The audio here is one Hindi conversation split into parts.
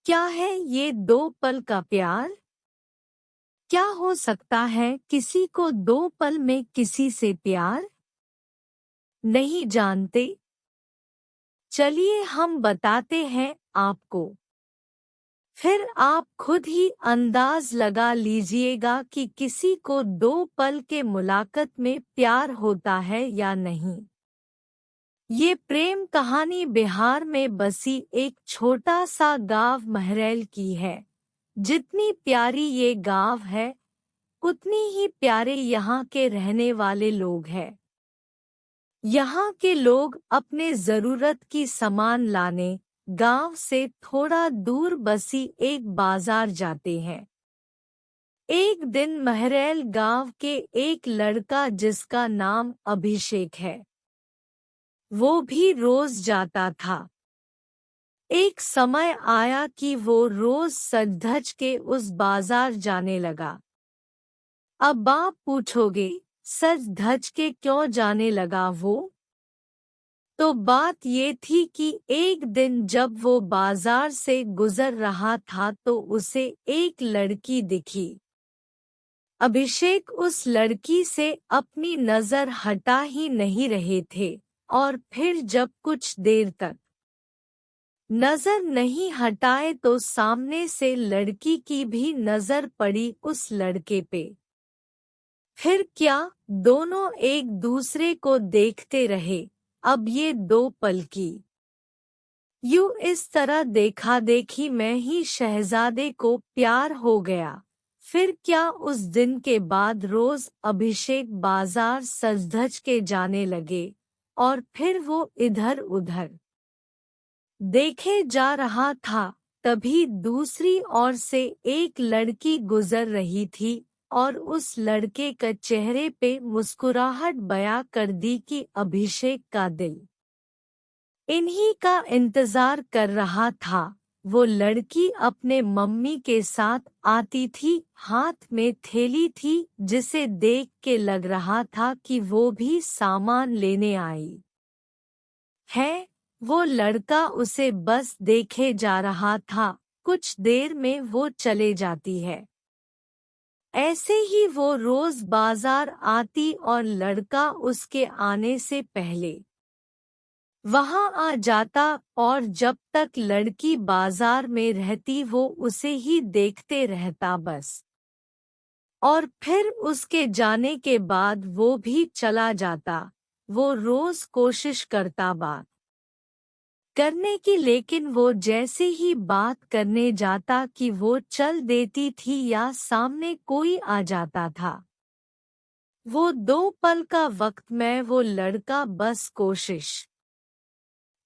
क्या है ये दो पल का प्यार? क्या हो सकता है किसी को दो पल में किसी से प्यार? नहीं जानते? चलिए हम बताते हैं आपको। फिर आप खुद ही अंदाज लगा लीजिएगा कि किसी को दो पल के मुलाकात में प्यार होता है या नहीं। ये प्रेम कहानी बिहार में बसी एक छोटा सा गांव महरैल की है। जितनी प्यारी ये गांव है, उतनी ही प्यारे यहाँ के रहने वाले लोग हैं। यहाँ के लोग अपने जरूरत की सामान लाने गांव से थोड़ा दूर बसी एक बाजार जाते हैं। एक दिन महरैल गांव के एक लड़का जिसका नाम अभिषेक है, वो भी रोज जाता था। एक समय आया कि वो रोज सज धज के उस बाजार जाने लगा। अब आप पूछोगे, सज धज के क्यों जाने लगा वो? तो बात ये थी कि एक दिन जब वो बाजार से गुजर रहा था तो उसे एक लड़की दिखी। अभिषेक उस लड़की से अपनी नजर हटा ही नहीं रहे थे और फिर जब कुछ देर तक नजर नहीं हटाए तो सामने से लड़की की भी नजर पड़ी उस लड़के पे। फिर क्या, दोनों एक दूसरे को देखते रहे। अब ये दो पल की यूं इस तरह देखा देखी में ही शहजादे को प्यार हो गया। फिर क्या, उस दिन के बाद रोज अभिषेक बाजार सज धज के जाने लगे और फिर वो इधर उधर देखे जा रहा था। तभी दूसरी ओर से एक लड़की गुजर रही थी और उस लड़के के चेहरे पे मुस्कुराहट बयां कर दी कि अभिषेक का दिल इन्हीं का इंतजार कर रहा था। वो लड़की अपने मम्मी के साथ आती थी, हाथ में थैली थी जिसे देख के लग रहा था कि वो भी सामान लेने आई है। वो लड़का उसे बस देखे जा रहा था। कुछ देर में वो चले जाती है। ऐसे ही वो रोज बाजार आती और लड़का उसके आने से पहले वहां आ जाता और जब तक लड़की बाजार में रहती वो उसे ही देखते रहता बस। और फिर उसके जाने के बाद वो भी चला जाता। वो रोज कोशिश करता बात करने की, लेकिन वो जैसे ही बात करने जाता कि वो चल देती थी या सामने कोई आ जाता था। वो दो पल का वक्त में वो लड़का बस कोशिश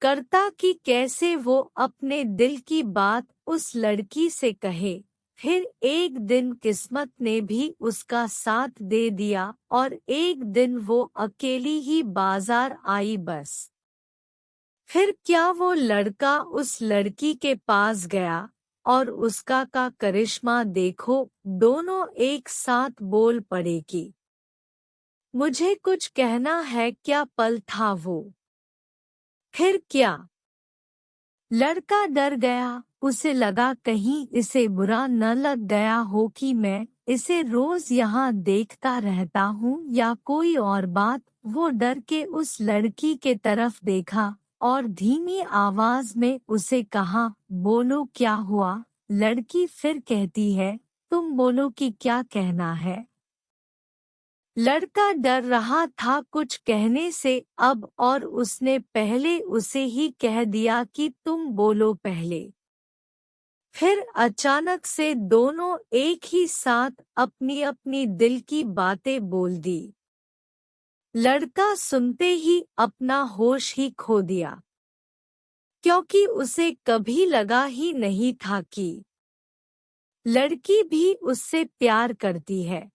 करता कि कैसे वो अपने दिल की बात उस लड़की से कहे। फिर एक दिन किस्मत ने भी उसका साथ दे दिया और एक दिन वो अकेली ही बाजार आई बस। फिर क्या, वो लड़का उस लड़की के पास गया और उसका का करिश्मा देखो, दोनों एक साथ बोल पड़े कि मुझे कुछ कहना है। क्या पल था वो! फिर क्या, लड़का डर गया। उसे लगा कहीं इसे बुरा न लग गया हो कि मैं इसे रोज यहाँ देखता रहता हूँ या कोई और बात। वो डर के उस लड़की के तरफ देखा और धीमी आवाज में उसे कहा, बोलो क्या हुआ? लड़की फिर कहती है, तुम बोलो कि क्या कहना है। लड़का डर रहा था कुछ कहने से अब और उसने पहले उसे ही कह दिया कि तुम बोलो पहले। फिर अचानक से दोनों एक ही साथ अपनी अपनी दिल की बातें बोल दी। लड़का सुनते ही अपना होश ही खो दिया, क्योंकि उसे कभी लगा ही नहीं था कि लड़की भी उससे प्यार करती है।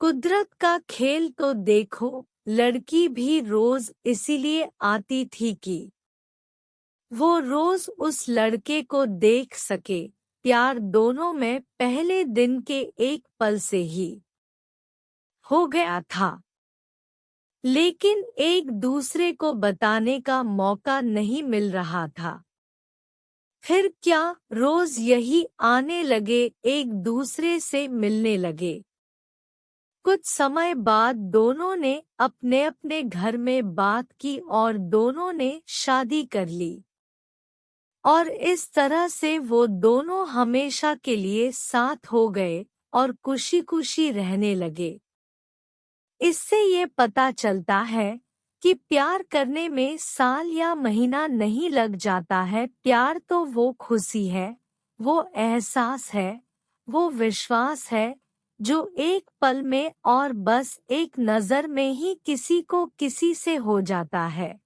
कुदरत का खेल तो देखो, लड़की भी रोज इसीलिए आती थी कि वो रोज उस लड़के को देख सके। प्यार दोनों में पहले दिन के एक पल से ही हो गया था, लेकिन एक दूसरे को बताने का मौका नहीं मिल रहा था। फिर क्या रोज यही आने लगे, एक दूसरे से मिलने लगे। कुछ समय बाद दोनों ने अपने अपने घर में बात की और दोनों ने शादी कर ली। और इस तरह से वो दोनों हमेशा के लिए साथ हो गए और खुशी खुशी रहने लगे। इससे ये पता चलता है कि प्यार करने में साल या महीना नहीं लग जाता है। प्यार तो वो खुशी है, वो एहसास है, वो विश्वास है जो एक पल में और बस एक नज़र में ही किसी को किसी से हो जाता है।